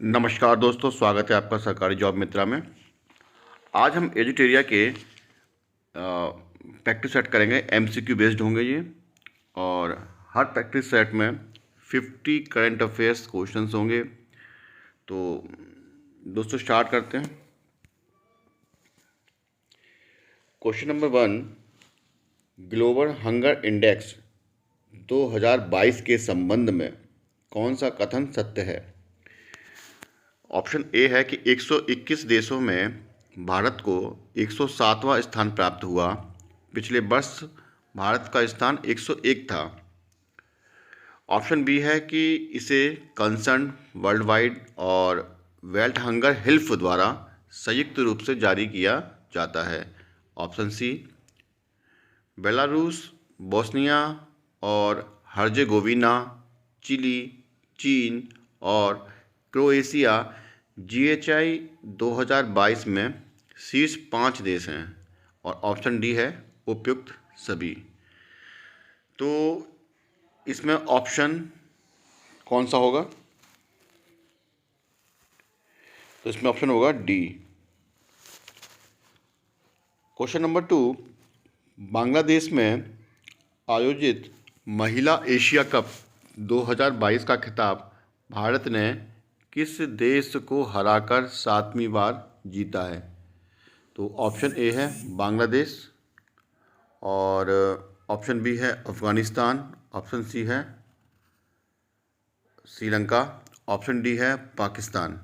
नमस्कार दोस्तों, स्वागत है आपका सरकारी जॉब मित्रा में। आज हम एजुटेरिया के प्रैक्टिस सेट करेंगे। एमसीक्यू बेस्ड होंगे ये, और हर प्रैक्टिस सेट में 50 करंट अफेयर्स क्वेश्चंस होंगे। तो दोस्तों स्टार्ट करते हैं। Question number 1, global hunger index 2022 के संबंध में कौन सा कथन सत्य है? ऑप्शन ए है कि 121 देशों में भारत को 107वां स्थान प्राप्त हुआ। पिछले वर्ष भारत का स्थान 101 था। ऑप्शन बी है कि इसे कंसर्न वर्ल्ड वाइड और वर्ल्ड हंगर हेल्प द्वारा संयुक्त रूप से जारी किया जाता है। ऑप्शन सी, बेलारूस, बोस्निया और हर्जेगोविना, चिली, चीन और क्रोएशिया जीएचआई 2022 में शीर्ष 5 देश हैं। और ऑप्शन डी है उपयुक्त सभी। तो इसमें ऑप्शन कौन सा होगा? तो इसमें ऑप्शन होगा डी। क्वेश्चन नंबर 2, बांग्लादेश में आयोजित महिला एशिया कप 2022 का खिताब भारत ने किस देश को हराकर 7वीं बार जीता है? तो ऑप्शन ए है बांग्लादेश, और ऑप्शन बी है अफ़गानिस्तान, ऑप्शन सी है श्रीलंका, ऑप्शन डी है पाकिस्तान।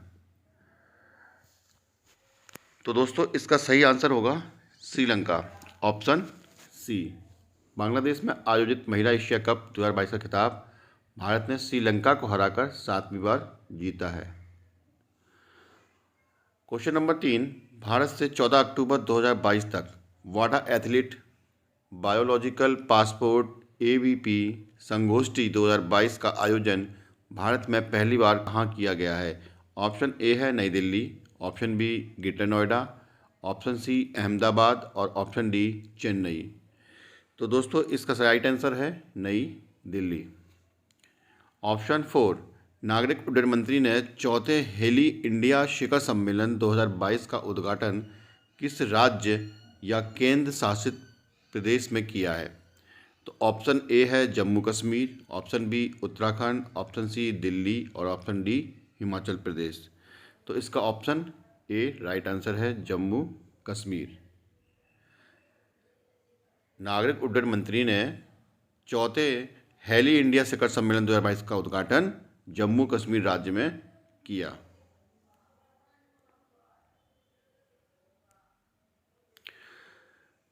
तो दोस्तों इसका सही आंसर होगा श्रीलंका, ऑप्शन सी। बांग्लादेश में आयोजित महिला एशिया कप 2022 का खिताब भारत ने श्रीलंका को हराकर 7वीं बार जीता है। क्वेश्चन नंबर 3, भारत से 14 अक्टूबर 2022 तक वाडा एथलीट बायोलॉजिकल पासपोर्ट एबीपी संगोष्ठी 2022 का आयोजन भारत में पहली बार कहाँ किया गया है? ऑप्शन ए है New Delhi, option B Greater Noida, option C Ahmedabad और ऑप्शन डी चेन्नई। तो दोस्तों इसका राइट आंसर है नई दिल्ली। ऑप्शन 4, नागरिक उड्डयन मंत्री ने चौथे हेली इंडिया शिखर सम्मेलन 2022 का उद्घाटन किस राज्य या केंद्र शासित प्रदेश में किया है? तो ऑप्शन ए है Jammu Kashmir, option B Uttarakhand, option C Delhi और ऑप्शन डी हिमाचल प्रदेश। तो इसका ऑप्शन ए राइट आंसर है जम्मू कश्मीर। नागरिक उड्डयन मंत्री ने चौथे हेली इंडिया शिखर सम्मेलन 2022 का उद्घाटन जम्मू कश्मीर राज्य में किया।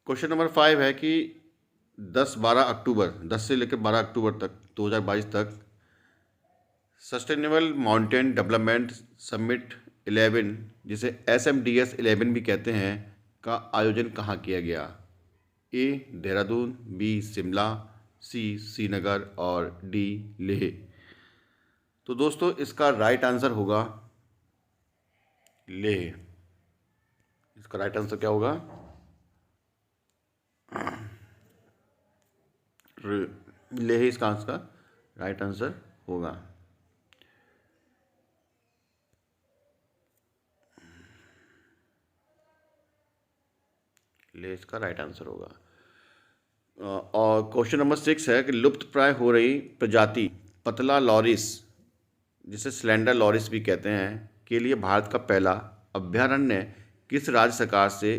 क्वेश्चन नंबर 5 है कि 10 से लेकर 12 अक्टूबर तक 2022 तक सस्टेनेबल माउंटेन डेवलपमेंट समिट 11, जिसे SMDS 11 भी कहते हैं, का आयोजन कहाँ किया गया? ए देहरादून, बी शिमला, सी श्रीनगर और डी लेह। तो दोस्तों इसका राइट आंसर होगा लेह। इसका राइट आंसर क्या होगा? लेह इसका आंसर राइट आंसर होगा। लेह इसका राइट आंसर होगा। और क्वेश्चन नंबर 6 है कि लुप्त प्राय हो रही प्रजाति पतला लॉरिस, जिसे स्लेंडर लॉरिस भी कहते हैं, के लिए भारत का पहला अभयारण्य किस राज्य सरकार से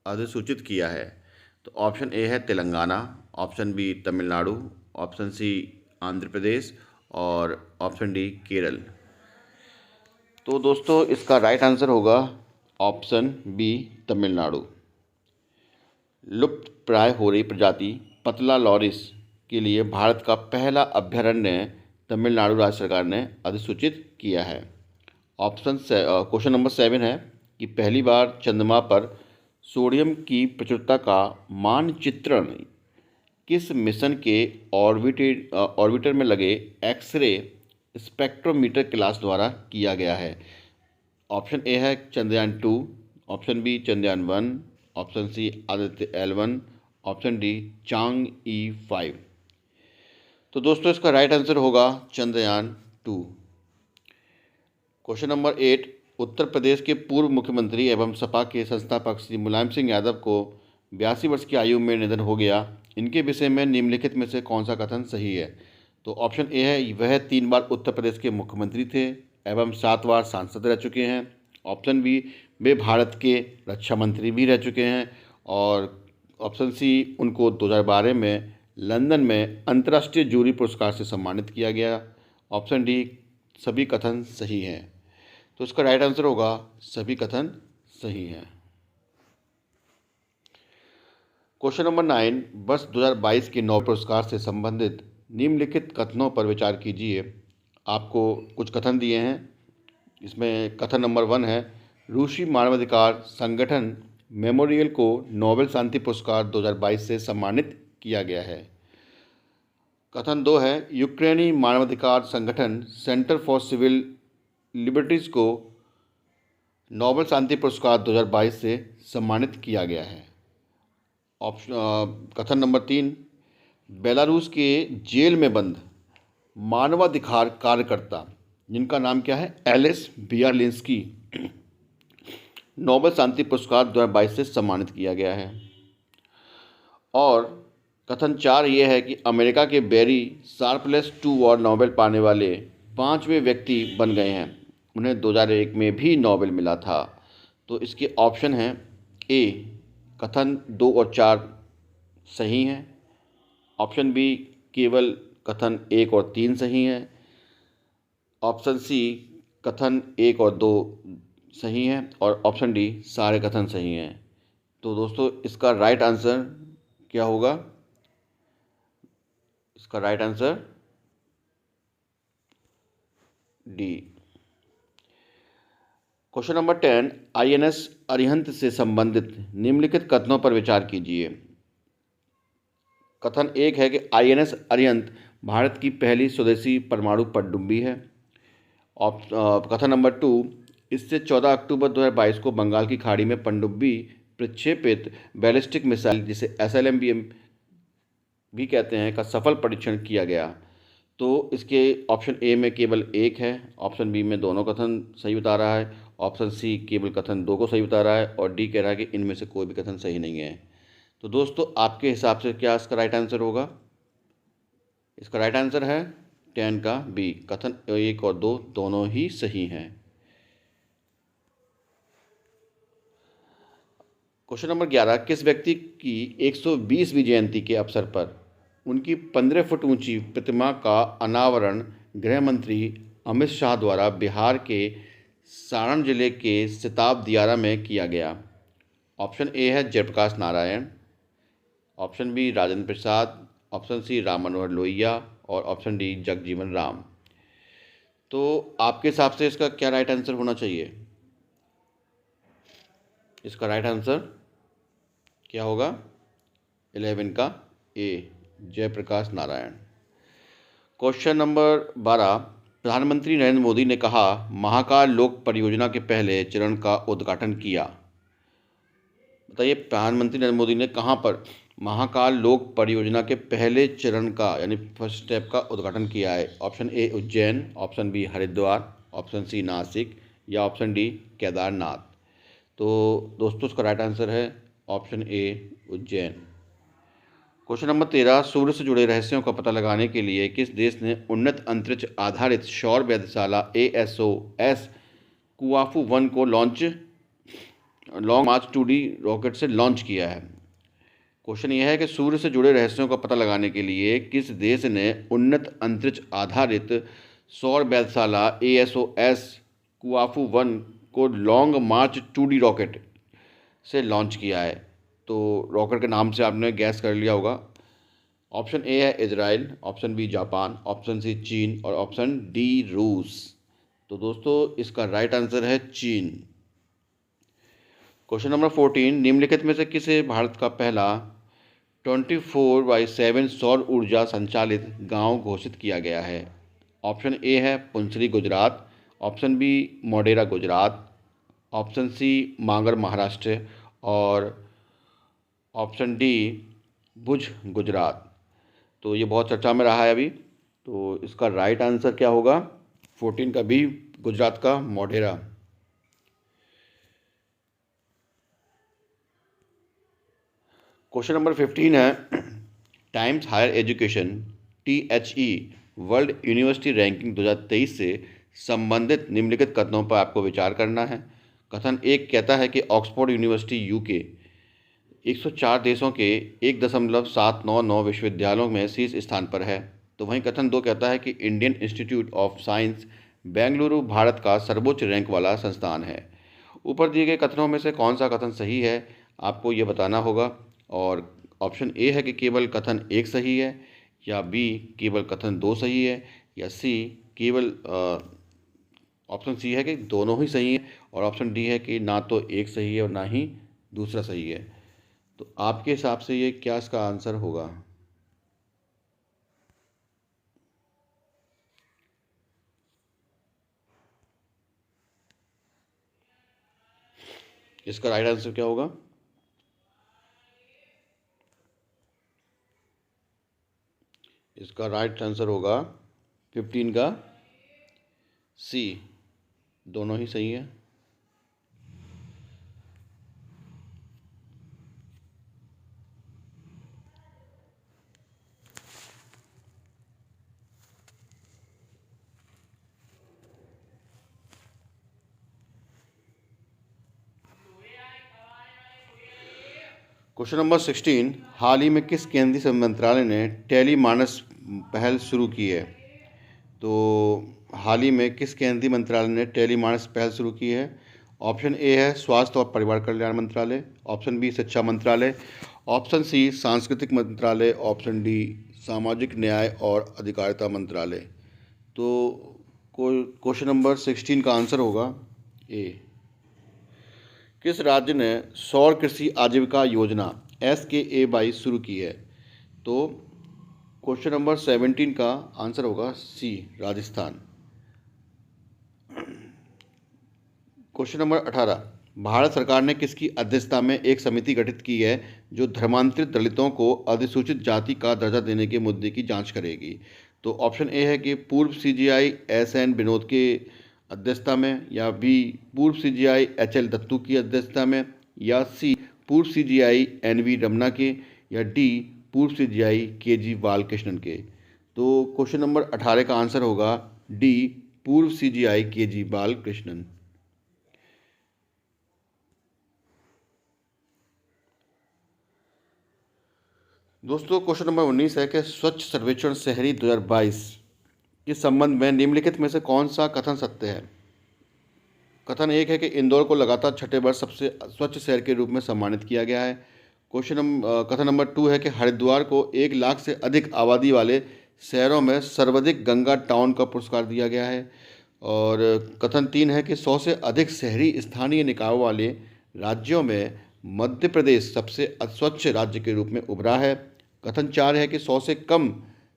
अधिसूचित किया है? तो ऑप्शन ए है Telangana, option B Tamil Nadu, option C Andhra Pradesh और ऑप्शन डी केरल। तो दोस्तों इसका राइट आंसर होगा ऑप्शन बी तमिलनाडु। लुप्त प्राय हो रही प्रजाति पतला लॉरिस के लिए भारत का पहला अभयारण्य तमिलनाडु राज्य सरकार ने अधिसूचित किया है। क्वेश्चन नंबर 7 है कि पहली बार चंद्रमा पर सोडियम की प्रचुरता का मानचित्रण किस मिशन के ऑर्बिटर में लगे एक्सरे स्पेक्ट्रोमीटर क्लास द्वारा किया गया है? ऑप्शन ए है Chandrayaan 2, option B Chandrayaan 1, option C Aditya L1, option D चांग-E 5। तो दोस्तों इसका राइट आंसर होगा चंद्रयान 2। क्वेश्चन नंबर 8, उत्तर प्रदेश के पूर्व मुख्यमंत्री एवं सपा के संस्थापक श्री मुलायम सिंह यादव को 82 वर्ष की आयु में निधन हो गया। इनके विषय में निम्नलिखित में से कौन सा कथन सही है? तो ऑप्शन ए है, वह 3 बार उत्तर प्रदेश के मुख्यमंत्री थे एवं 7 बार सांसद रह चुके हैं। ऑप्शन बी, वे भारत के रक्षा मंत्री भी रह चुके हैं। और ऑप्शन सी, उनको 2012 में लंदन में अंतर्राष्ट्रीय जूरी पुरस्कार से सम्मानित किया गया। ऑप्शन डी, सभी कथन सही हैं। तो इसका राइट आंसर होगा सभी कथन सही हैं। क्वेश्चन नंबर 9, वर्ष 2022 के नोबेल पुरस्कार से संबंधित निम्नलिखित कथनों पर विचार कीजिए। आपको कुछ कथन दिए हैं। इसमें कथन नंबर 1 है, रूसी मानवाधिकार संगठन मेमोरियल को नोबेल शांति पुरस्कार 2022 से सम्मानित किया गया है। कथन 2 है, यूक्रेनी मानवाधिकार संगठन सेंटर फॉर सिविल लिबर्टीज़ को नोबेल शांति पुरस्कार 2022 से सम्मानित किया गया है। कथन नंबर 3, बेलारूस के जेल में बंद मानवाधिकार कार्यकर्ता जिनका नाम क्या है, एलिस बियालिंस्की, नोबेल शांति पुरस्कार 2022 से सम्मानित किया गया है। और कथन 4 ये है कि अमेरिका के बेरी शार्पलेस 2 और नोबेल पाने वाले 5वें व्यक्ति बन गए हैं। उन्हें 2001 में भी नोबेल मिला था। तो इसके ऑप्शन हैं, ए, कथन 2 और 4 सही हैं। ऑप्शन बी, केवल कथन 1 और 3 सही हैं। ऑप्शन सी, कथन 1 और 2 सही हैं। और ऑप्शन डी, सारे कथन सही हैं। तो दोस्तों इसका राइट आंसर क्या होगा? इसका right answer D. Question number 10, INS Arihant से संबंधित निम्नलिखित कथनों पर विचार कीजिए। कथन 1 है कि INS अरिहंत भारत की पहली स्वदेशी परमाणु पनडुब्बी है। कथन नंबर 2, इससे 14 अक्टूबर 2022 को बंगाल की खाड़ी में पनडुब्बी प्रक्षेपित बैलिस्टिक मिसाइल, जिसे SLBM भी कहते हैं, का सफल परीक्षण किया गया। तो इसके ऑप्शन ए में केवल 1 है, ऑप्शन बी में दोनों कथन सही बता रहा है, ऑप्शन सी केवल कथन 2 को सही बता रहा है, और डी कह रहा है कि इनमें से कोई भी कथन सही नहीं है। तो दोस्तों आपके हिसाब से क्या इसका राइट आंसर होगा? इसका राइट आंसर है 10 का बी, कथन 1 और 2 दोनों ही सही हैं। क्वेश्चन नंबर 11, किस व्यक्ति की 120वीं जयंती के अवसर पर उनकी 15 फुट ऊंची प्रतिमा का अनावरण गृह मंत्री अमित शाह द्वारा बिहार के सारण जिले के सिताब दियारा में किया गया? ऑप्शन ए है Jayaprakash Narayan, option B Rajendra Prasad, option C Ram Manohar Lohia, और ऑप्शन डी जगजीवन राम। तो आपके हिसाब से इसका क्या राइट आंसर होना चाहिए? इसका राइट आंसर क्या होगा? 11 का ए, जयप्रकाश नारायण। क्वेश्चन नंबर 12, प्रधानमंत्री नरेंद्र मोदी ने कहा महाकाल लोक परियोजना के पहले चरण का उद्घाटन किया। बताइए, प्रधानमंत्री नरेंद्र मोदी ने कहाँ पर महाकाल लोक परियोजना के पहले चरण का यानी फर्स्ट स्टेप का उद्घाटन किया है? Option A Ujjain, option B Haridwar, option C Nashik, या ऑप्शन डी केदारनाथ। तो दोस्तों इसका राइट आंसर है option A Ujjain. Question number 13, सूर्य से जुड़े रहस्यों का पता लगाने के लिए किस देश ने उन्नत अंतरिक्ष आधारित सौर वेधशाला ASOS कुआफू 1 को लॉन्ग मार्च 2D रॉकेट से लॉन्च किया है? क्वेश्चन यह है कि सूर्य से जुड़े रहस्यों का पता लगाने के लिए किस देश ने उन्नत अंतरिक्ष आधारित सौर वेधशाला ASOS कुआफू 1 को लॉन्ग मार्च 2D रॉकेट से लॉन्च किया है? तो रॉकेट के नाम से आपने गैस कर लिया होगा। ऑप्शन ए है Israel, option B Japan, option C चीन, और ऑप्शन डी रूस। तो दोस्तों इसका राइट आंसर है चीन। क्वेश्चन नंबर 14, निम्नलिखित में से किसे भारत का पहला 24/7 सौर ऊर्जा संचालित गांव घोषित किया गया है? ऑप्शन ए है Punsari Gujarat, option B Modhera Gujarat, option C Mangar Maharashtra, और ऑप्शन डी भुज गुजरात। तो ये बहुत चर्चा में रहा है अभी। तो इसका राइट आंसर क्या होगा? 14 का बी गुजरात का मोढेरा। क्वेश्चन नंबर 15 है, Times Higher Education THE World University Ranking 2023 से संबंधित निम्नलिखित कथनों पर आपको विचार करना है। कथन एक कहता है कि ऑक्सफोर्ड यूनिवर्सिटी UK 104 देशों के 1.799 विश्वविद्यालयों में शीर्ष स्थान पर है। तो वहीं कथन दो कहता है कि Indian institute of science Bengaluru Bharat का सर्वोच्च रैंक वाला संस्थान है। ऊपर दिए गए कथनों में से कौन सा कथन सही है आपको ये बताना होगा। और ऑप्शन ए है कि केवल कथन एक सही है, या बी केवल कथन दो सही है, या सी केवल ऑप्शन सी है कि दोनों ही सही है, और ऑप्शन डी है कि ना तो एक सही है और ना ही दूसरा सही है। तो आपके हिसाब से ये क्या इसका आंसर होगा? इसका राइट आंसर क्या होगा? इसका राइट आंसर होगा 15 का सी, दोनों ही सही है। क्वेश्चन नंबर 16, हाल ही में किस केंद्रीय मंत्रालय ने टेली मानस पहल शुरू की है? तो हाल ही में किस केंद्रीय मंत्रालय ने टेली मानस पहल शुरू की है? ऑप्शन ए है स्वास्थ्य और परिवार कल्याण मंत्रालय, ऑप्शन बी शिक्षा मंत्रालय, ऑप्शन सी सांस्कृतिक मंत्रालय, ऑप्शन डी सामाजिक न्याय और अधिकारिता मंत्रालय। तो क्वेश्चन नंबर 16 का आंसर होगा ए। किस राज्य ने सौर कृषि आजीविका योजना SKA22 शुरू की है? तो क्वेश्चन नंबर 17 का आंसर होगा सी, राजस्थान। क्वेश्चन नंबर 18, भारत सरकार ने किसकी अध्यक्षता में एक समिति गठित की है जो धर्मांतरित दलितों को अधिसूचित जाति का दर्जा देने के मुद्दे की जांच करेगी? तो ऑप्शन ए है कि पूर्व CGI SN विनोद के अध्यक्षता में, या बी पूर्व CGI HL दत्तू की अध्यक्षता में, या सी पूर्व CGI NV रमना के, या डी पूर्व CGI KG बालकृष्णन के। तो क्वेश्चन नंबर 18 का आंसर होगा डी पूर्व CGI KG बालकृष्णन। दोस्तों क्वेश्चन नंबर 19 है कि स्वच्छ सर्वेक्षण शहरी 2022 के संबंध में निम्नलिखित में से कौन सा कथन सत्य है? कथन एक है कि इंदौर को लगातार छठे वर्ष सबसे स्वच्छ शहर के रूप में सम्मानित किया गया है। कथन नंबर 2 है कि हरिद्वार को 1 लाख से अधिक आबादी वाले शहरों में सर्वाधिक गंगा टाउन का पुरस्कार दिया गया है। और कथन 3 है कि 100 से अधिक शहरी स्थानीय निकायों वाले राज्यों में मध्य प्रदेश सबसे अस्वच्छ राज्य के रूप में उभरा है। कथन 4 है कि 100 से कम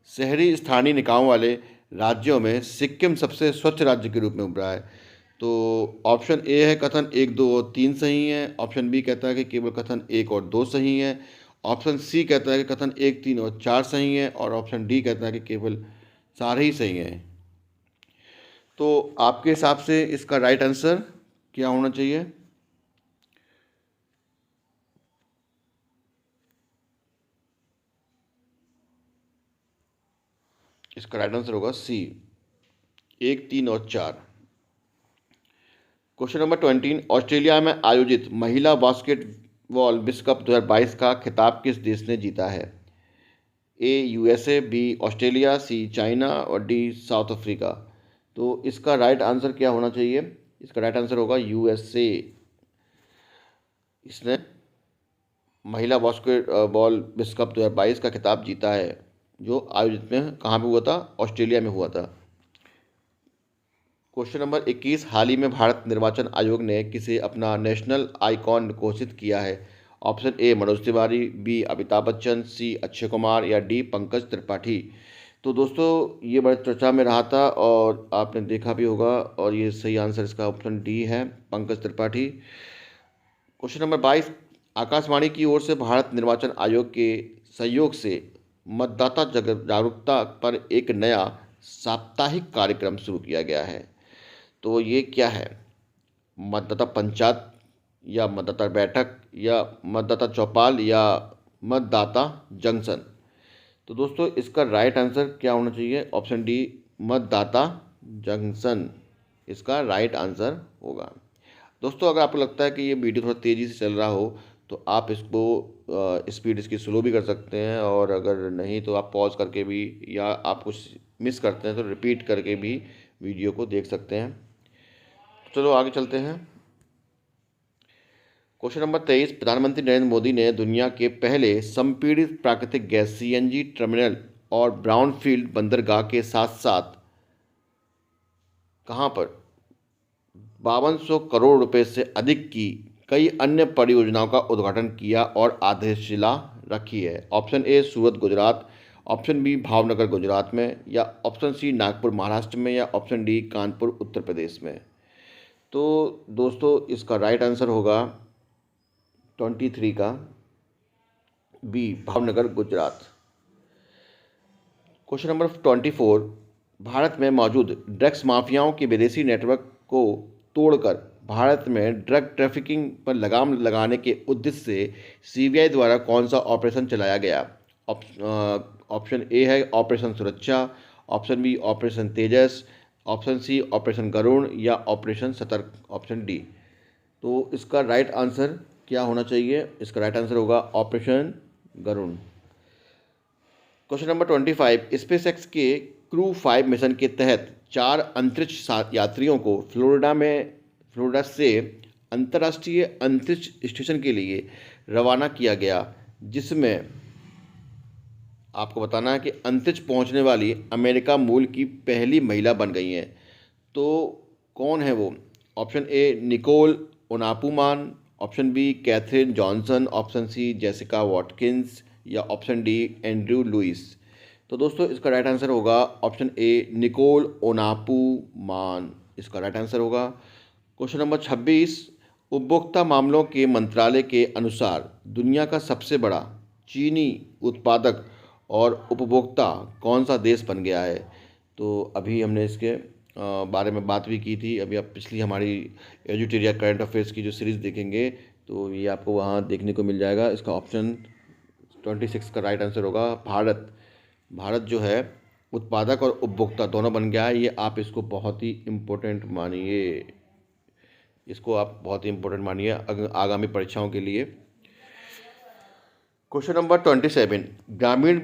शहरी स्थानीय निकायों वाले राज्यों में सिक्किम सबसे स्वच्छ राज्य के रूप में उभरा है। तो ऑप्शन ए है कथन 1, 2 और 3 सही है, ऑप्शन बी कहता है कि केवल कथन 1 और 2 सही है, ऑप्शन सी कहता है कि कथन 1, 3 और 4 सही है, और ऑप्शन डी कहता है कि केवल सारे ही सही हैं। तो आपके हिसाब से इसका राइट आंसर क्या होना चाहिए? इसका राइट आंसर होगा सी, 1, 3 और 4। क्वेश्चन नंबर 20, ऑस्ट्रेलिया में आयोजित महिला बास्केटबॉल विश्व कप 2022 का खिताब किस देश ने जीता है? ए USA, बी ऑस्ट्रेलिया, सी चाइना और डी साउथ अफ्रीका। तो इसका राइट आंसर क्या होना चाहिए? इसका राइट आंसर होगा USA। इसने महिला बास्केटबॉल विश्व कप 2022 का खिताब जीता है, जो आयोजित में कहाँ पे हुआ था? ऑस्ट्रेलिया में हुआ था। क्वेश्चन नंबर 21, हाल ही में भारत निर्वाचन आयोग ने किसे अपना नेशनल आइकॉन घोषित किया है? Option A Manoj Tiwari, B Amitabh Bachchan, C Akshay Kumar, या डी पंकज त्रिपाठी। तो दोस्तों ये बड़ी चर्चा में रहा था और आपने देखा भी होगा, और ये सही आंसर इसका ऑप्शन डी है, पंकज त्रिपाठी। क्वेश्चन नंबर 22, आकाशवाणी की ओर से भारत निर्वाचन आयोग के सहयोग से मतदाता जागरूकता पर एक नया साप्ताहिक कार्यक्रम शुरू किया गया है। तो ये क्या है? मतदाता पंचायत या मतदाता बैठक या मतदाता चौपाल या मतदाता जंक्शन? तो दोस्तों इसका राइट आंसर क्या होना चाहिए? ऑप्शन डी, मतदाता जंक्शन इसका राइट आंसर होगा। दोस्तों अगर आपको लगता है कि ये वीडियो थोड़ा तेज़ी से चल रहा हो तो आप इसको स्पीड इसकी स्लो भी कर सकते हैं, और अगर नहीं तो आप पॉज करके भी, या आप कुछ मिस करते हैं तो रिपीट करके भी वीडियो को देख सकते हैं। चलो आगे चलते हैं। क्वेश्चन नंबर 23, प्रधानमंत्री नरेंद्र मोदी ने दुनिया के पहले संपीड़ित प्राकृतिक गैस सीएनजी टर्मिनल और ब्राउनफील्ड बंदरगाह के साथ साथ कहाँ पर 5200 करोड़ रुपए से अधिक की कई अन्य परियोजनाओं का उद्घाटन किया और आधारशिला रखी है? Option A Surat Gujarat, option B Bhavnagar Gujarat में, या ऑप्शन सी नागपुर महाराष्ट्र में, या ऑप्शन डी कानपुर उत्तर प्रदेश में? तो दोस्तों इसका राइट आंसर होगा 23 का B, Bhavnagar Gujarat. Question number 24, Bharat में मौजूद ड्रग्स माफियाओं के विदेशी नेटवर्क को तोड़कर भारत में ड्रग ट्रैफिकिंग पर लगाम लगाने के उद्देश्य से सीबीआई द्वारा कौन सा ऑपरेशन चलाया गया? ऑप्शन ए है ऑपरेशन सुरक्षा, ऑप्शन बी ऑपरेशन तेजस, ऑप्शन सी ऑपरेशन गरुण, या ऑपरेशन सतर्क, ऑप्शन डी? तो इसका राइट आंसर क्या होना चाहिए? इसका राइट आंसर होगा operation Garuda. Question number 25, SpaceX के क्रू 5 मिशन के तहत 4 अंतरिक्ष यात्रियों को फ्लोरिडा से अंतर्राष्ट्रीय अंतरिक्ष स्टेशन के लिए रवाना किया गया, जिसमें आपको बताना है कि अंतरिक्ष पहुंचने वाली अमेरिका मूल की पहली महिला बन गई हैं। तो कौन है वो? Option A Nicole Aunapu Mann, option B Katherine Johnson, option C Jessica Watkins, या ऑप्शन डी एंड्रयू लुइस? तो दोस्तों इसका राइट आंसर होगा ऑप्शन ए निकोल ओनापुमान, इसका राइट आंसर होगा। क्वेश्चन नंबर 26, उपभोक्ता मामलों के मंत्रालय के अनुसार दुनिया का सबसे बड़ा चीनी उत्पादक और उपभोक्ता कौन सा देश बन गया है? तो अभी हमने इसके बारे में बात भी की थी। अभी आप पिछली हमारी एजुटेरिया करंट अफेयर्स की जो सीरीज़ देखेंगे तो ये आपको वहाँ देखने को मिल जाएगा। इसका ऑप्शन 26 का राइट आंसर होगा भारत। भारत जो है उत्पादक और उपभोक्ता दोनों बन गया है। ये आप इसको बहुत ही इम्पोर्टेंट मानिए, इसको आप बहुत ही इम्पोर्टेंट मानिए आगामी परीक्षाओं के लिए। क्वेश्चन नंबर 27, ग्रामीण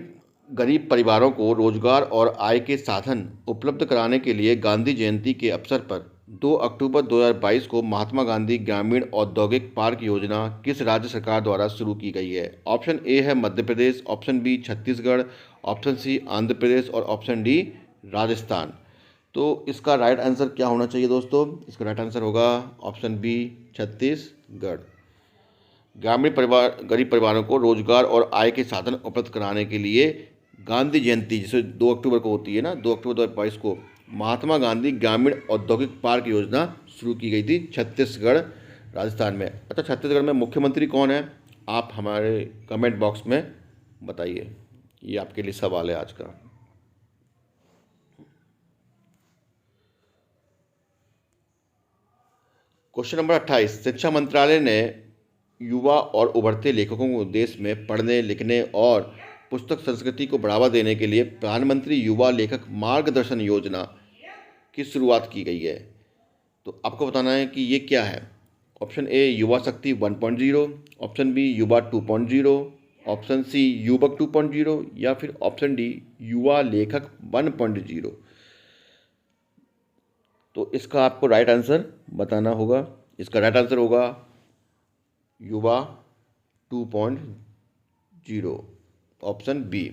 गरीब परिवारों को रोजगार और आय के साधन उपलब्ध कराने के लिए गांधी जयंती के अवसर पर 2 अक्टूबर 2022 को महात्मा गांधी ग्रामीण औद्योगिक पार्क योजना किस राज्य सरकार द्वारा शुरू की गई है? ऑप्शन ए है Madhya Pradesh, option B Chhattisgarh, option C Andhra Pradesh, और ऑप्शन डी राजस्थान। तो इसका राइट आंसर क्या होना चाहिए दोस्तों? इसका राइट आंसर होगा ऑप्शन बी छत्तीसगढ़। गरीब परिवारों को रोजगार और आय के साधन उपलब्ध कराने के लिए गांधी जयंती जिसे 2 अक्टूबर को होती है ना, 2 अक्टूबर 2022 को महात्मा गांधी ग्रामीण औद्योगिक पार्क योजना शुरू की गई थी छत्तीसगढ़ राजस्थान में। अच्छा, छत्तीसगढ़ में मुख्यमंत्री कौन है? आप हमारे कमेंट बॉक्स में बताइए, ये आपके लिए सवाल है आज का। क्वेश्चन नंबर 28, शिक्षा मंत्रालय ने युवा और उभरते लेखकों को देश में पढ़ने लिखने और पुस्तक संस्कृति को बढ़ावा देने के लिए प्रधानमंत्री युवा लेखक मार्गदर्शन योजना की शुरुआत की गई है। तो आपको बताना है कि ये क्या है। ऑप्शन ए युवा शक्ति 1.0, ऑप्शन बी युवा 2.0, ऑप्शन सी युवक 2.0, या फिर ऑप्शन डी युवा लेखक 1.0। तो इसका आपको राइट आंसर बताना होगा। इसका राइट आंसर होगा युवा 2.0, ऑप्शन बी।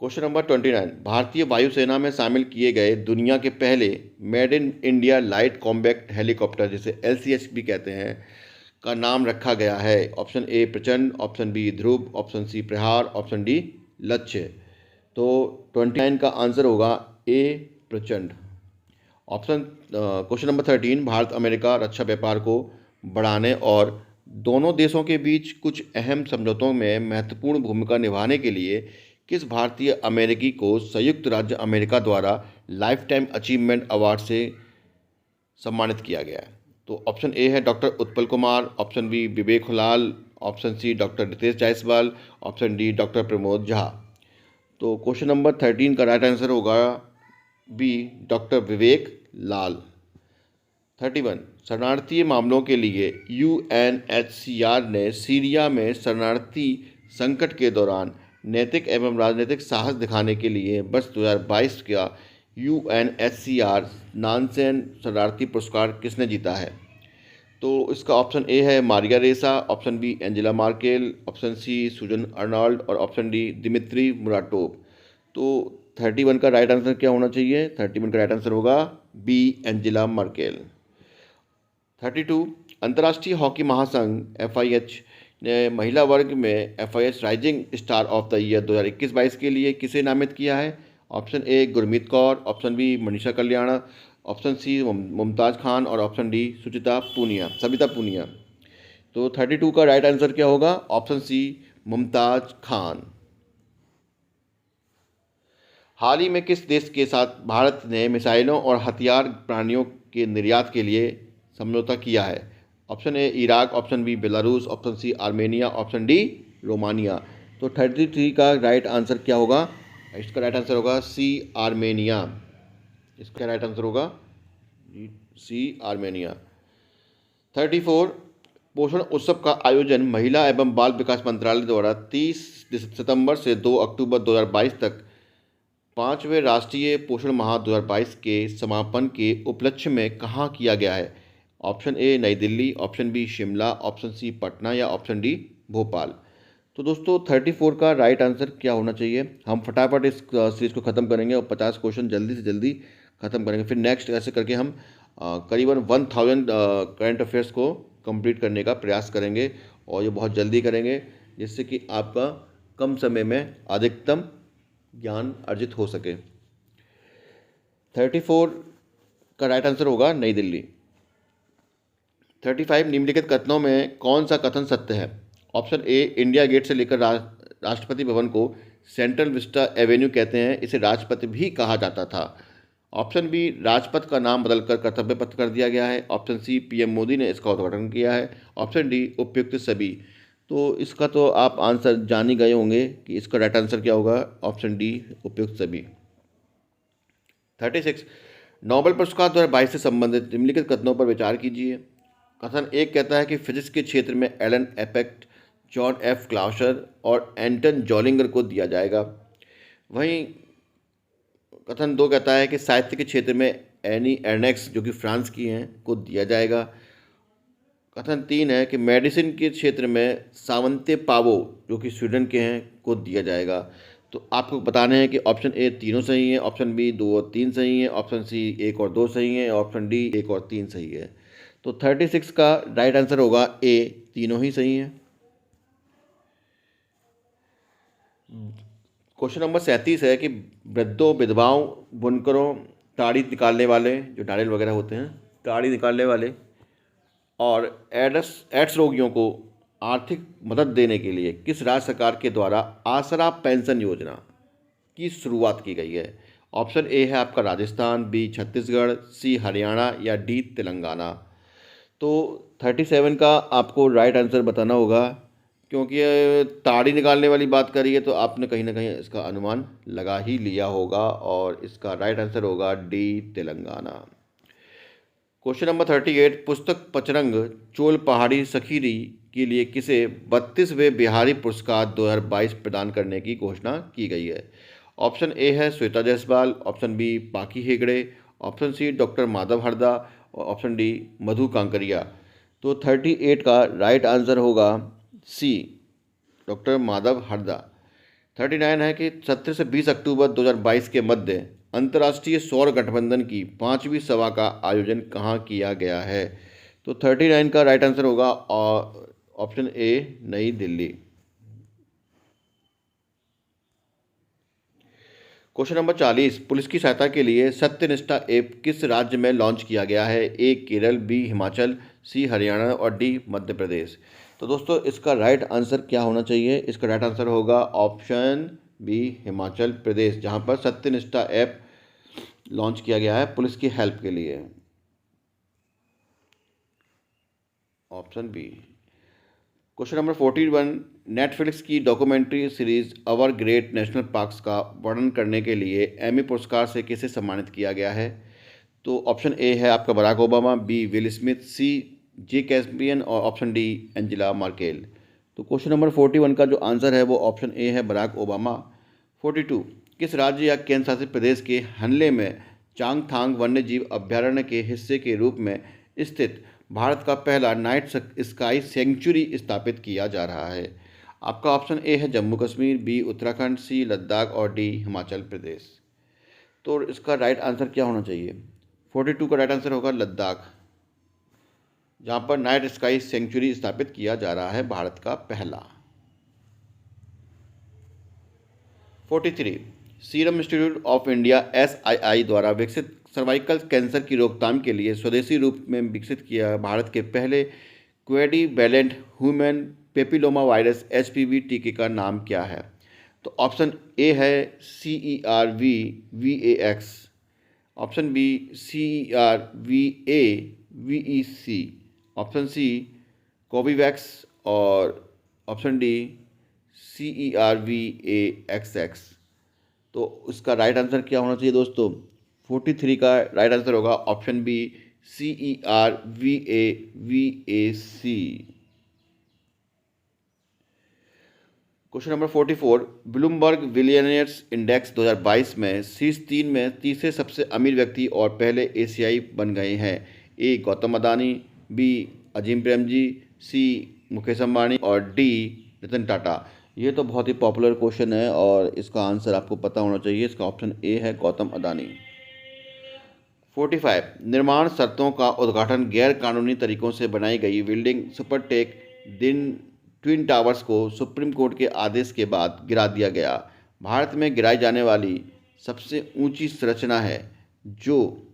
क्वेश्चन नंबर 29, भारतीय वायुसेना में शामिल किए गए दुनिया के पहले made in India light combat helicopter, जिसे LCH भी कहते हैं, का नाम रखा गया है? ऑप्शन ए प्रचंड, ऑप्शन बी ध्रुव, ऑप्शन सी प्रहार, ऑप्शन डी लक्ष्य। तो 29 का आंसर होगा ए प्रचंड। क्वेश्चन नंबर 13, भारत अमेरिका रक्षा व्यापार को बढ़ाने और दोनों देशों के बीच कुछ अहम समझौतों में महत्वपूर्ण भूमिका निभाने के लिए किस भारतीय अमेरिकी को संयुक्त राज्य अमेरिका द्वारा लाइफ टाइम अचीवमेंट अवार्ड से सम्मानित किया गया है? तो ऑप्शन ए है doctor Utpal Kumar, option B Vivek Hulal, option C doctor Ritesh Jaiswal, option D doctor Pramod Jha. तो क्वेश्चन नंबर 13 का राइट आंसर होगा बी डॉक्टर विवेक लाल। 31 शरणार्थी मामलों के लिए UNHCR ने सीरिया में शरणार्थी संकट के दौरान नैतिक एवं राजनीतिक साहस दिखाने के लिए वर्ष 2022 का UNHCR नानसेन शरणार्थी पुरस्कार किसने जीता है? तो इसका ऑप्शन ए है Maria Ressa, option B Angela Merkel, option C Susan Arnold और ऑप्शन डी दिमित्री मुराटोव। तो 31 का राइट आंसर क्या होना चाहिए? 31 का राइट आंसर होगा बी एंजेला मार्केल। 32 अंतर्राष्ट्रीय हॉकी महासंघ FIH ने महिला वर्ग में FIH rising star of the year 2021-22 के लिए किसे नामित किया है? Option A Gurmeet Kaur, option B Manisha Kalyan, option C Mumtaz Khan और ऑप्शन डी सविता पूनिया। तो 32 का राइट आंसर क्या होगा? Option C Mumtaz Khan. हाल ही में किस देश के साथ भारत ने मिसाइलों और हथियार प्राणियों के निर्यात के लिए समझौता किया है? Option A Iraq, option B Belarus, option C Armenia, option D Romania. तो 33 का राइट आंसर क्या होगा? इसका राइट आंसर होगा सी आर्मेनिया। इसका राइट आंसर होगा सी आर्मेनिया। 34 पोषण उत्सव का आयोजन महिला एवं बाल विकास मंत्रालय द्वारा 30 सितंबर से 2 अक्टूबर 2022 तक 5वें राष्ट्रीय पोषण माह 2022 के समापन के उपलक्ष्य में कहाँ किया गया है? Option A New Delhi, option B Shimla, option C Patna या ऑप्शन डी भोपाल। तो दोस्तों 34 का राइट आंसर क्या होना चाहिए? हम फटाफट इस सीरीज़ को ख़त्म करेंगे और 50 क्वेश्चन जल्दी से जल्दी ख़त्म करेंगे। फिर नेक्स्ट ऐसे करके हम करीबन 1000 करंट अफेयर्स को कंप्लीट करने का प्रयास करेंगे और ये बहुत जल्दी करेंगे, जिससे कि आपका कम समय में अधिकतम ज्ञान अर्जित हो सके। 34 का राइट आंसर होगा नई दिल्ली। 35 निम्नलिखित कथनों में कौन सा कथन सत्य है? ऑप्शन ए इंडिया गेट से लेकर राष्ट्रपति भवन को सेंट्रल विस्टा एवेन्यू कहते हैं, इसे राजपथ भी कहा जाता था। ऑप्शन बी राजपथ का नाम बदलकर कर्तव्य पथ कर दिया गया है। ऑप्शन सी PM मोदी ने इसका उद्घाटन किया है। ऑप्शन डी उपयुक्त सभी। तो इसका तो आप आंसर जान ही गए होंगे कि इसका राइट आंसर क्या होगा? ऑप्शन डी उपयुक्त सभी। 36 नोबेल पुरस्कार 2022 से संबंधित निम्नलिखित कथनों पर विचार कीजिए। कथन एक कहता है कि फिजिक्स के क्षेत्र में एलन एपेक्ट, जॉन F क्लाउसर और एंटन जॉलिंगर को दिया जाएगा। वहीं कथन 2 कहता है कि साहित्य के क्षेत्र में एनी एर्नेक्स, जो कि फ्रांस की हैं, को दिया जाएगा। कथन 3 है कि मेडिसिन के क्षेत्र में सावंते पावो, जो कि स्वीडन के हैं, को दिया जाएगा। तो आपको बताने हैं कि ऑप्शन ए तीनों सही है, ऑप्शन बी 2 और 3 सही है, ऑप्शन सी 1 और 2 सही है, ऑप्शन डी 1 और 3 सही है। तो 36 का राइट आंसर होगा ए तीनों ही सही हैं। क्वेश्चन नंबर 37 है कि वृद्धों, विधवाओं, बुनकरों, ताड़ी निकालने वाले, जो नारियल वगैरह होते हैं, ताड़ी निकालने वाले और एड्स रोगियों को आर्थिक मदद देने के लिए किस राज्य सरकार के द्वारा आसरा पेंशन योजना की शुरुआत की गई है? ऑप्शन ए है आपका राजस्थान, बी छत्तीसगढ़, सी हरियाणा या डी तेलंगाना। तो 37 का आपको राइट आंसर बताना होगा, क्योंकि ये ताड़ी निकालने वाली बात करी है तो आपने कहीं ना कहीं इसका अनुमान लगा ही लिया होगा और इसका राइट आंसर होगा डी तेलंगाना। क्वेश्चन नंबर 38 पुस्तक पचरंग चोल पहाड़ी सखीरी के लिए किसे 32वें बिहारी पुरस्कार 2022 प्रदान करने की घोषणा की गई है? ऑप्शन ए है Shweta Jaiswal, option B Paki Hegde, option C doctor Madhav Harda और ऑप्शन डी मधु कांकरिया। तो 38 का राइट आंसर होगा सी डॉक्टर माधव हरदा। 39 है कि 17 से 20 अक्टूबर 2022 के मध्य अंतर्राष्ट्रीय सौर गठबंधन की 5वीं सभा का आयोजन कहाँ किया गया है? तो 39 का राइट आंसर होगा option A New Delhi. Question number 40 police की सहायता के लिए सत्यनिष्ठा ऐप किस राज्य में लॉन्च किया गया है? ए केरल, बी हिमाचल, सी हरियाणा और डी मध्य प्रदेश। तो दोस्तों इसका राइट आंसर क्या होना चाहिए? इसका राइट आंसर होगा ऑप्शन बी हिमाचल प्रदेश, जहां पर सत्यनिष्ठा ऐप लॉन्च किया गया है पुलिस की हेल्प के लिए। Option B. Question number 41, Netflix की documentary series Our Great National Parks का वर्णन करने के लिए एमी पुरस्कार से किसे सम्मानित किया गया है? तो ऑप्शन ए है आपका Barack Obama, B Will Smith, C J Caspian और ऑप्शन डी एंजेला मार्केल। तो क्वेश्चन नंबर 41 का जो आंसर है वो ऑप्शन ए है बराक ओबामा। 42, किस राज्य या केंद्र शासित प्रदेश के हनले में चांगथांग वन्यजीव अभ्यारण्य के हिस्से के रूप में स्थित भारत का पहला नाइट स्काई सेंचुरी स्थापित किया जा रहा है? आपका ऑप्शन ए है जम्मू कश्मीर, बी उत्तराखंड, सी लद्दाख और डी हिमाचल प्रदेश। तो इसका राइट आंसर क्या होना चाहिए? 42 का राइट आंसर होगा लद्दाख, जहाँ पर नाइट स्काई सेंचुरी स्थापित किया जा रहा है भारत का पहला। 43, serum institute of India SII द्वारा विकसित सर्वाइकल कैंसर की रोकथाम के लिए स्वदेशी रूप में विकसित किया भारत के पहले क्वेड्रीवैलेंट ह्यूमन पेपिलोमा वायरस HPV टीके का नाम क्या है? तो ऑप्शन ए है CERV-VAX, option B CERV-AVEC, option C Covovax और ऑप्शन डी CERV-AXX। तो उसका राइट आंसर क्या होना चाहिए दोस्तों? 43 का राइट आंसर होगा option B CERV-AVAC। Question number 44, Bloomberg Billionaires Index 2022 में शीर्ष 3 में तीसरे सबसे अमीर व्यक्ति और पहले एशियाई बन गए हैं? ए गौतम अदानी, बी अजीम प्रेमजी, सी मुकेश अंबानी और डी रतन टाटा। ये तो बहुत ही पॉपुलर क्वेश्चन है और इसका आंसर आपको पता होना चाहिए। इसका ऑप्शन ए है गौतम अदानी। 45, निर्माण शर्तों का उद्घाटन गैर कानूनी तरीकों से बनाई गई बिल्डिंग सुपरटेक ट्विन टावर्स को सुप्रीम कोर्ट के आदेश के बाद गिरा दिया गया। भारत में गिराई जाने वाली सबसे ऊंची संरचना है जो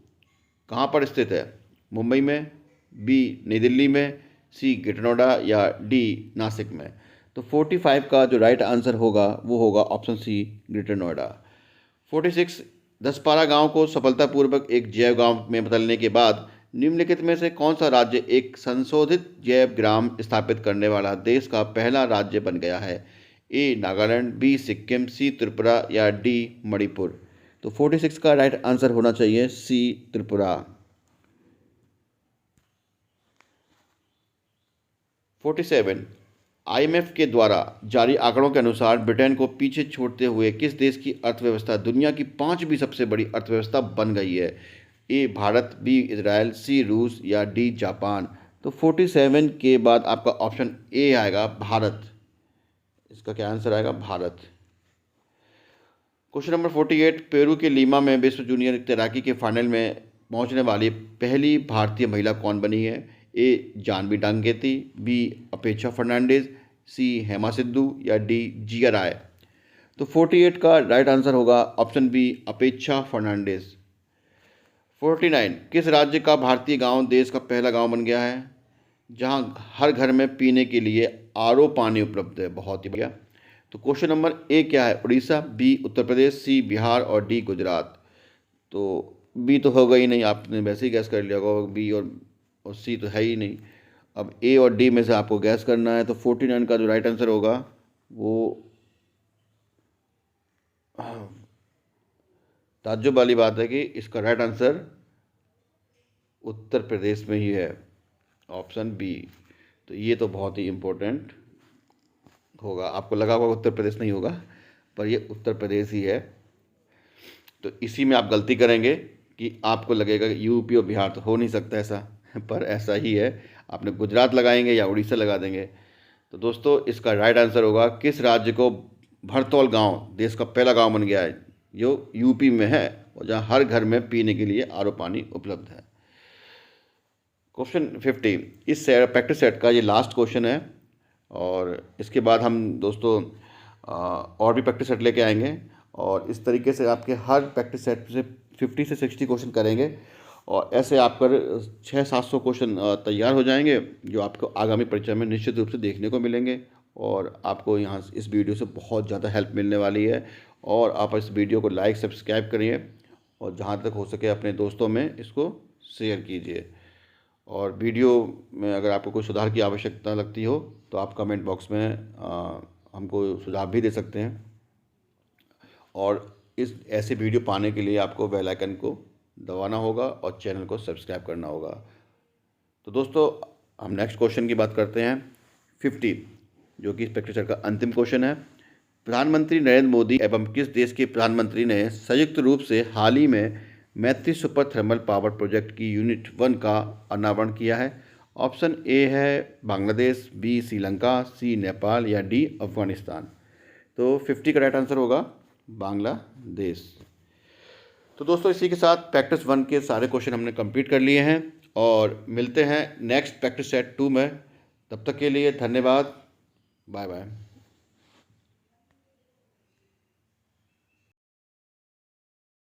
कहाँ पर स्थित है? मुंबई में, बी नई दिल्ली में, सी ग्रेटर नोएडा या डी नासिक में। तो 45 का जो राइट आंसर होगा वो होगा ऑप्शन सी ग्रेटर नोएडा। 46, दसपारा गांव को सफलतापूर्वक एक जैव गांव में बदलने के बाद निम्नलिखित में से कौन सा राज्य एक संशोधित जैव ग्राम स्थापित करने वाला देश का पहला राज्य बन गया है? ए नागालैंड, बी सिक्किम, सी त्रिपुरा या डी मणिपुर। तो 46 का राइट आंसर होना चाहिए सी त्रिपुरा। 47, IMF के द्वारा जारी आंकड़ों के अनुसार ब्रिटेन को पीछे छोड़ते हुए किस देश की अर्थव्यवस्था दुनिया की 5वीं सबसे बड़ी अर्थव्यवस्था बन गई है? ए भारत, बी इजराइल, सी रूस या डी जापान। तो 47 के बाद आपका ऑप्शन ए आएगा भारत। इसका क्या आंसर आएगा? भारत। क्वेश्चन नंबर 48, पेरू के लीमा में विश्व जूनियर तैराकी के फाइनल में पहुंचने वाली पहली भारतीय महिला कौन बनी है? ए जानवी डांगेती, बी अपेक्षा फर्नांडिस, सी हेमा सिद्धू या डी जिया राय। तो 48 का राइट आंसर होगा ऑप्शन बी अपेक्षा फर्नांडिस। 49, किस राज्य का भारतीय गांव देश का पहला गांव बन गया है जहां हर घर में पीने के लिए RO पानी उपलब्ध है? बहुत ही बढ़िया। तो क्वेश्चन नंबर ए क्या है? उड़ीसा, बी उत्तर प्रदेश, सी बिहार और डी गुजरात। तो बी तो होगा ही नहीं, आपने वैसे ही गैस कर लिया होगा। बी और सी तो है ही नहीं। अब ए और डी में से आपको गैस करना है। तो 49 का जो राइट आंसर होगा वो ताज्जुब वाली बात है कि इसका राइट आंसर उत्तर प्रदेश में ही है, ऑप्शन बी। तो ये तो बहुत ही इम्पोर्टेंट होगा। आपको लगा होगा उत्तर प्रदेश नहीं होगा, पर ये उत्तर प्रदेश ही है। तो इसी में आप गलती करेंगे कि आपको लगेगा कि यूपी और बिहार तो हो नहीं सकता ऐसा, पर ऐसा ही है। आपने गुजरात लगाएंगे या उड़ीसा लगा देंगे। तो दोस्तों इसका राइट आंसर होगा किस राज्य को भरतौल गांव देश का पहला गांव बन गया है, जो यूपी में है और जहां हर घर में पीने के लिए RO पानी उपलब्ध है। क्वेश्चन 50, इस प्रैक्टिस सेट का ये लास्ट क्वेश्चन है और इसके बाद हम दोस्तों और भी प्रैक्टिस सेट लेके आएंगे और इस तरीके से आपके हर प्रैक्टिस सेट से 50 से 60 क्वेश्चन करेंगे और ऐसे आप कर 600-700 क्वेश्चन तैयार हो जाएंगे जो आपको आगामी परीक्षा में निश्चित रूप से देखने को मिलेंगे और आपको यहाँ इस वीडियो से बहुत ज़्यादा हेल्प मिलने वाली है। और आप इस वीडियो को लाइक सब्सक्राइब करिए और जहाँ तक हो सके अपने दोस्तों में इसको शेयर कीजिए। और वीडियो में अगर आपको कोई सुधार की आवश्यकता लगती हो तो आप कमेंट बॉक्स में हमको सुझाव भी दे सकते हैं। और इस ऐसे वीडियो पाने के लिए आपको बेल आइकन को दबाना होगा और चैनल को सब्सक्राइब करना होगा। तो दोस्तों, हम नेक्स्ट क्वेश्चन की बात करते हैं 50, जो कि इस प्रैक्टिस सेट का अंतिम क्वेश्चन है। प्रधानमंत्री नरेंद्र मोदी एवं किस देश के प्रधानमंत्री ने संयुक्त रूप से हाल ही में मैत्री सुपर थर्मल पावर प्रोजेक्ट की यूनिट 1 का अनावरण किया है? ऑप्शन ए है बांग्लादेश, बी श्रीलंका, सी नेपाल या डी अफगानिस्तान। तो 50 का राइट आंसर होगा बांग्लादेश। तो दोस्तों, इसी के साथ प्रैक्टिस 1 के सारे क्वेश्चन हमने कंप्लीट कर लिए हैं और मिलते हैं नेक्स्ट प्रैक्टिस सेट 2 में। तब तक के लिए धन्यवाद। Bye bye.